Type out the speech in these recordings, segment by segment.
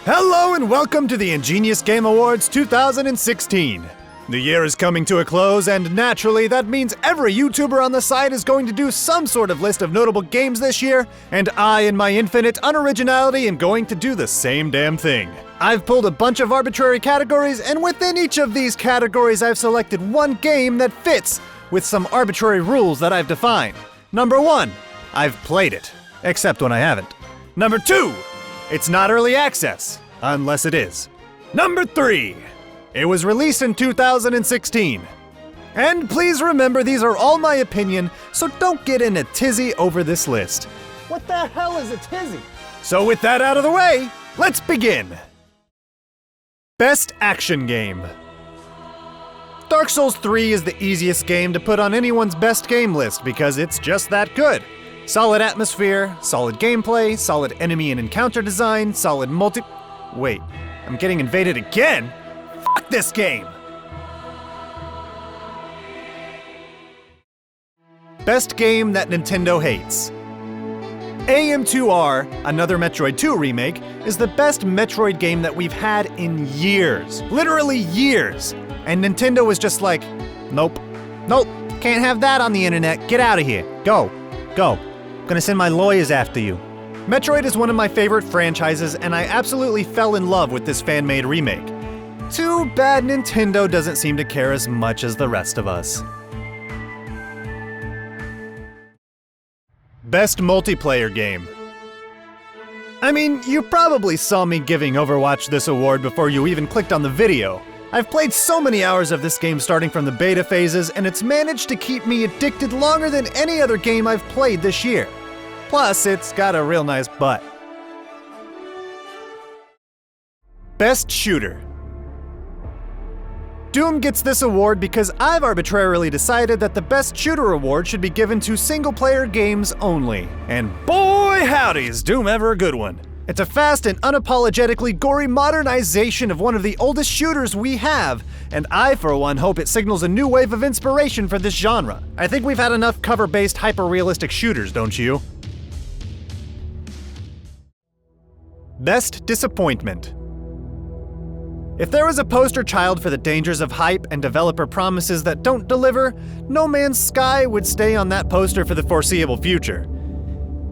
Hello and welcome to the Ingenious Game Awards 2016. The year is coming to a close, and naturally that means every YouTuber on the site is going to do some sort of list of notable games this year, and I, in my infinite unoriginality, am going to do the same damn thing. I've pulled a bunch of arbitrary categories, and within each of these categories I've selected one game that fits with some arbitrary rules that I've defined. Number 1, I've played it, except when I haven't. Number 2, it's not early access, unless it is. Number 3, it was released in 2016. And please remember, these are all my opinion, so don't get in a tizzy over this list. What the hell is a tizzy? So with that out of the way, let's begin. Best Action Game. Dark Souls 3 is the easiest game to put on anyone's best game list because it's just that good. Solid atmosphere, solid gameplay, solid enemy and encounter design, solid Wait, I'm getting invaded again? Fuck this game! Best game that Nintendo hates. AM2R, another Metroid 2 remake, is the best Metroid game that we've had in years. Literally years. And Nintendo was just like, nope, can't have that on the internet, get out of here, go. Gonna send my lawyers after you. Metroid is one of my favorite franchises, and I absolutely fell in love with this fan-made remake. Too bad Nintendo doesn't seem to care as much as the rest of us. Best multiplayer game. I mean, you probably saw me giving Overwatch this award before you even clicked on the video. I've played so many hours of this game starting from the beta phases, and it's managed to keep me addicted longer than any other game I've played this year. Plus, it's got a real nice butt. Best Shooter. Doom gets this award because I've arbitrarily decided that the Best Shooter award should be given to single-player games only. And boy howdy is Doom ever a good one. It's a fast and unapologetically gory modernization of one of the oldest shooters we have, and I, for one, hope it signals a new wave of inspiration for this genre. I think we've had enough cover-based, hyper-realistic shooters, don't you? Best Disappointment. If there was a poster child for the dangers of hype and developer promises that don't deliver, No Man's Sky would stay on that poster for the foreseeable future.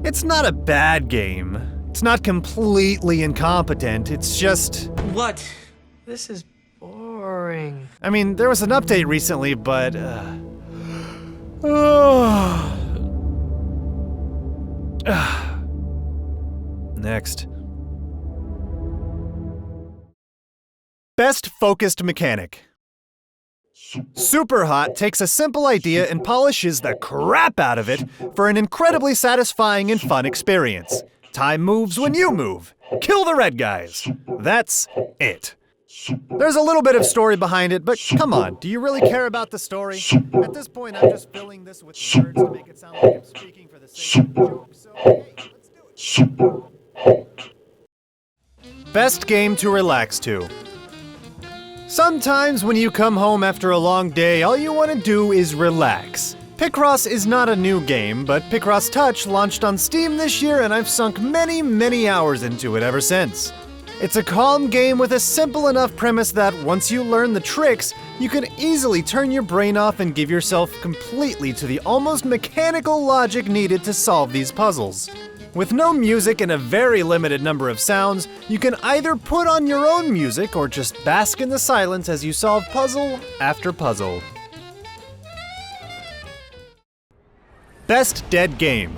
It's not a bad game. It's not completely incompetent, it's just... What? This is boring. I mean, there was an update recently, but... Next. Best Focused Mechanic. Superhot takes a simple idea and polishes the crap out of it for an incredibly satisfying and fun experience. Time moves when you move. Kill the red guys. That's it. There's a little bit of story behind it, but come on, do you really care about the story? At this point, I'm just filling this with words to make it sound like I'm speaking for the sake of the joke, so hey, let's do it. Best game to relax to. Sometimes when you come home after a long day, all you want to do is relax. Picross is not a new game, but Picross Touch launched on Steam this year and I've sunk many hours into it ever since. It's a calm game with a simple enough premise that once you learn the tricks, you can easily turn your brain off and give yourself completely to the almost mechanical logic needed to solve these puzzles. With no music and a very limited number of sounds, you can either put on your own music or just bask in the silence as you solve puzzle after puzzle. Best Dead Game.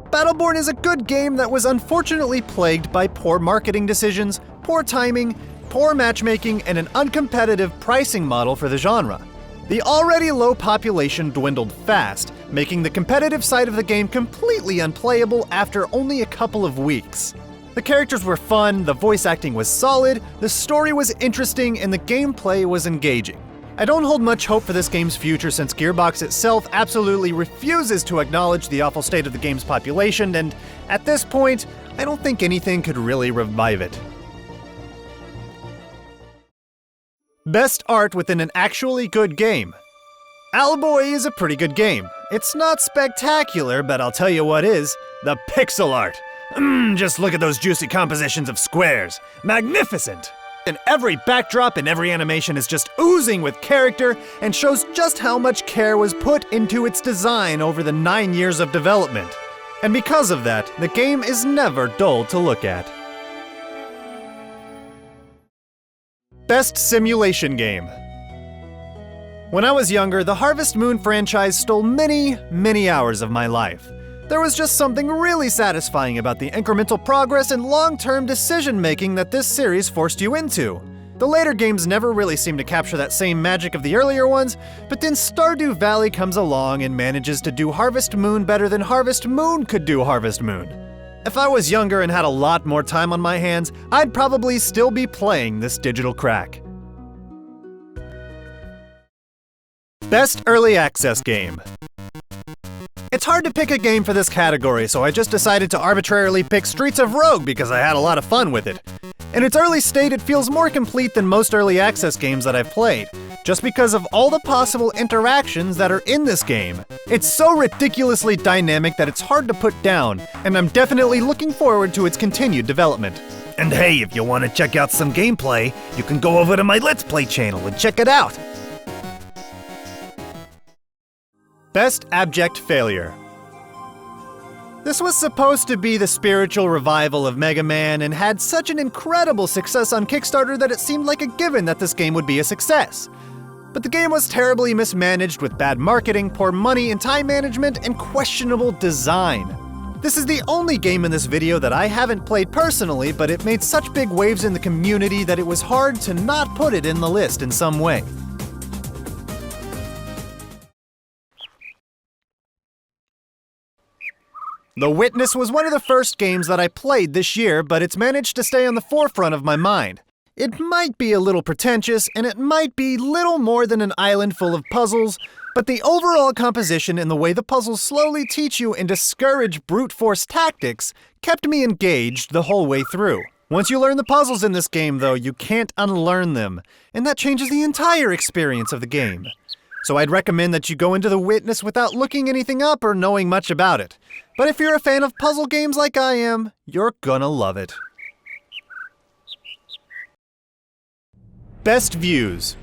Battleborn is a good game that was unfortunately plagued by poor marketing decisions, poor timing, poor matchmaking, and an uncompetitive pricing model for the genre. The already low population dwindled fast, making the competitive side of the game completely unplayable after only a couple of weeks. The characters were fun, the voice acting was solid, the story was interesting, and the gameplay was engaging. I don't hold much hope for this game's future since Gearbox itself absolutely refuses to acknowledge the awful state of the game's population, and at this point, I don't think anything could really revive it. Best art within an actually good game. Owlboy is a pretty good game. It's not spectacular, but I'll tell you what is, the pixel art. Just look at those juicy compositions of squares. Magnificent! And every backdrop and every animation is just oozing with character and shows just how much care was put into its design over the 9 years of development. And because of that, the game is never dull to look at. Best Simulation Game. When I was younger, the Harvest Moon franchise stole many hours of my life. There was just something really satisfying about the incremental progress and long-term decision-making that this series forced you into. The later games never really seemed to capture that same magic of the earlier ones, but then Stardew Valley comes along and manages to do Harvest Moon better than Harvest Moon could do Harvest Moon. If I was younger and had a lot more time on my hands, I'd probably still be playing this digital crack. Best Early Access Game. It's hard to pick a game for this category, so I just decided to arbitrarily pick Streets of Rogue because I had a lot of fun with it. In its early state, it feels more complete than most early access games that I've played, just because of all the possible interactions that are in this game. It's so ridiculously dynamic that it's hard to put down, and I'm definitely looking forward to its continued development. And hey, if you want to check out some gameplay, you can go over to my Let's Play channel and check it out. Best Abject Failure. This was supposed to be the spiritual revival of Mega Man and had such an incredible success on Kickstarter that it seemed like a given that this game would be a success. But the game was terribly mismanaged with bad marketing, poor money and time management, and questionable design. This is the only game in this video that I haven't played personally, but it made such big waves in the community that it was hard to not put it in the list in some way. The Witness was one of the first games that I played this year, but it's managed to stay on the forefront of my mind. It might be a little pretentious, and it might be little more than an island full of puzzles, but the overall composition and the way the puzzles slowly teach you and discourage brute force tactics kept me engaged the whole way through. Once you learn the puzzles in this game, though, you can't unlearn them, and that changes the entire experience of the game. So I'd recommend that you go into The Witness without looking anything up or knowing much about it. But if you're a fan of puzzle games like I am, you're gonna love it. Best Views.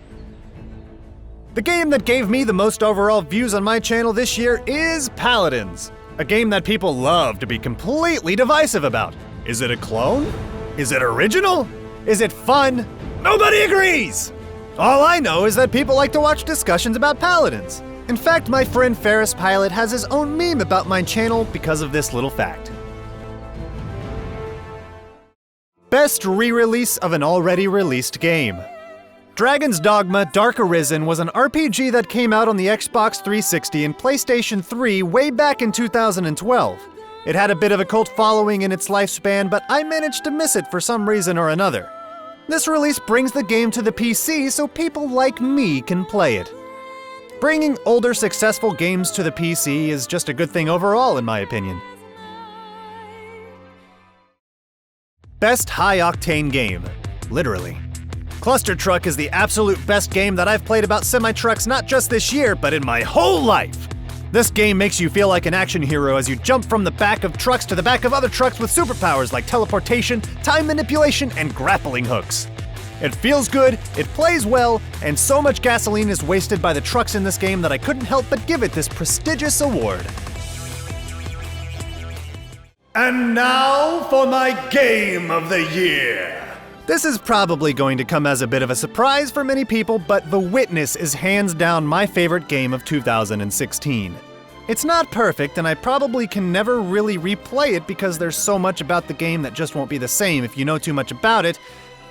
The game that gave me the most overall views on my channel this year is Paladins, a game that people love to be completely divisive about. Is it a clone? Is it original? Is it fun? Nobody agrees! All I know is that people like to watch discussions about Paladins. In fact, my friend Ferris Pilot has his own meme about my channel because of this little fact. Best re-release of an already released game. Dragon's Dogma Dark Arisen was an RPG that came out on the Xbox 360 and PlayStation 3 way back in 2012. It had a bit of a cult following in its lifespan, but I managed to miss it for some reason or another. This release brings the game to the PC so people like me can play it. Bringing older successful games to the PC is just a good thing overall, in my opinion. Best high-octane game. Literally. Cluster Truck is the absolute best game that I've played about semi-trucks not just this year, but in my whole life. This game makes you feel like an action hero as you jump from the back of trucks to the back of other trucks with superpowers like teleportation, time manipulation, and grappling hooks. It feels good, it plays well, and so much gasoline is wasted by the trucks in this game that I couldn't help but give it this prestigious award. And now for my Game of the Year. This is probably going to come as a bit of a surprise for many people, but The Witness is hands down my favorite game of 2016. It's not perfect, and I probably can never really replay it because there's so much about the game that just won't be the same if you know too much about it.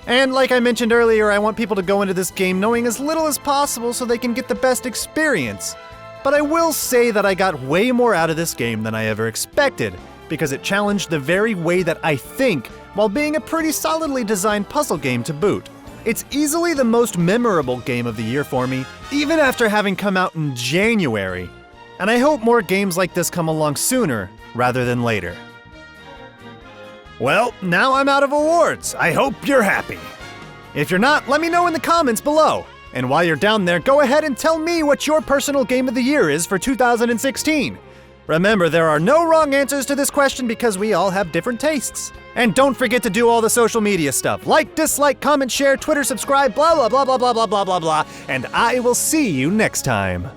And like I mentioned earlier, I want people to go into this game knowing as little as possible so they can get the best experience. But I will say that I got way more out of this game than I ever expected, because it challenged the very way that I think, while being a pretty solidly designed puzzle game to boot. It's easily the most memorable game of the year for me, even after having come out in January. And I hope more games like this come along sooner rather than later. Well, now I'm out of awards. I hope you're happy. If you're not, let me know in the comments below. And while you're down there, go ahead and tell me what your personal game of the year is for 2016. Remember, there are no wrong answers to this question because we all have different tastes. And don't forget to do all the social media stuff. Like, dislike, comment, share, Twitter, subscribe, blah, blah, blah, blah, blah, blah, blah, blah, blah. And I will see you next time.